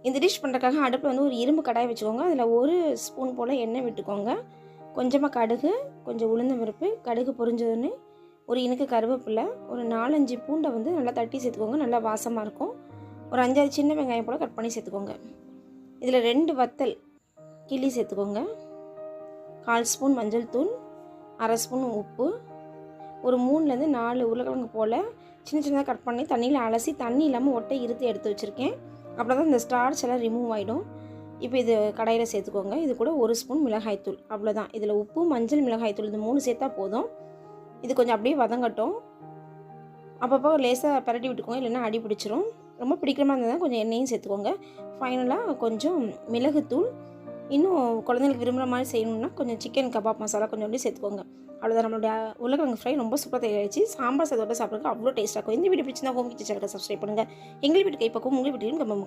இந்த டிஷ் பண்ணுறதுக்காக அடுப்பில் வந்து ஒரு இரும்பு கடாய் வச்சுக்கோங்க. அதில் 1 ஸ்பூன் போல் எண்ணெய் விட்டுக்கோங்க. கொஞ்சமாக கடுகு, கொஞ்சம் உளுந்தம் பருப்பு, கடுகு பொரிஞ்சதுன்னு ஒரு இனுக்கு கருவேப்பிலை, ஒரு 4, 5 பூண்டை வந்து நல்லா தட்டி சேர்த்துக்கோங்க. நல்லா வாசமாக இருக்கும். ஒரு 5, 6 சின்ன வெங்காயம் போல் கட் பண்ணி சேர்த்துக்கோங்க. இதில் 2 வத்தல் கிள்ளி சேர்த்துக்கோங்க. 1/4 ஸ்பூன் மஞ்சள் தூள், 1/2 ஸ்பூன் உப்பு, ஒரு 3லேருந்து 4 உருளைக்கிழங்கு போல் சின்ன சின்னதாக கட் பண்ணி தண்ணியில் அலசி தண்ணி இல்லாமல் ஒட்டை இருத்து எடுத்து வச்சுருக்கேன். அப்போ தான் இந்த ஸ்டார்ச் எல்லாம் ரிமூவ் ஆகிடும். இப்போ இது கடாயில் சேர்த்துக்கோங்க. இது கூட 1 ஸ்பூன் மிளகாய்த்தூள், அவ்வளோதான். இதில் உப்பு, மஞ்சள், மிளகாய்த்தூள் இது 3 சேர்த்தா போதும். இது கொஞ்சம் அப்படியே வதங்கட்டும். அப்பப்போ லேசாக பரட்டி விட்டுக்கோங்க, இல்லைன்னா அடி பிடிச்சிரும். ரொம்ப பிடிக்கிற மாதிரி இருந்தால் கொஞ்சம் எண்ணெயும் சேர்த்துக்கோங்க. ஃபைனலாக கொஞ்சம் மிளகுத்தூள், இன்னும் குழந்தைங்களுக்கு விரும்புகிற மாதிரி செய்யணுன்னா கொஞ்சம் சிக்கன் கபாப் மசாலா கொஞ்சம் அப்படியே சேர்த்துக்கோங்க. அவ்வளோதான். நம்மளுடைய உருளைக்கிழங்கு ஃப்ரை ரொம்ப சூப்பராக தயாரிச்சு சாம்பார் சாதத்தோட சாப்பிட்றதுக்கு அவ்வளோ டேஸ்ட்டாக இருக்கும். இந்த வீடியோ பிடிச்சிருந்தா ஹோம் கிச்சன் சேனலுக்கு சப்ஸ்கிரைப் பண்ணுங்கள். எங்கள் வீட்டு கைப்பக்கம் உங்கள் வீட்டிலும் கம்ம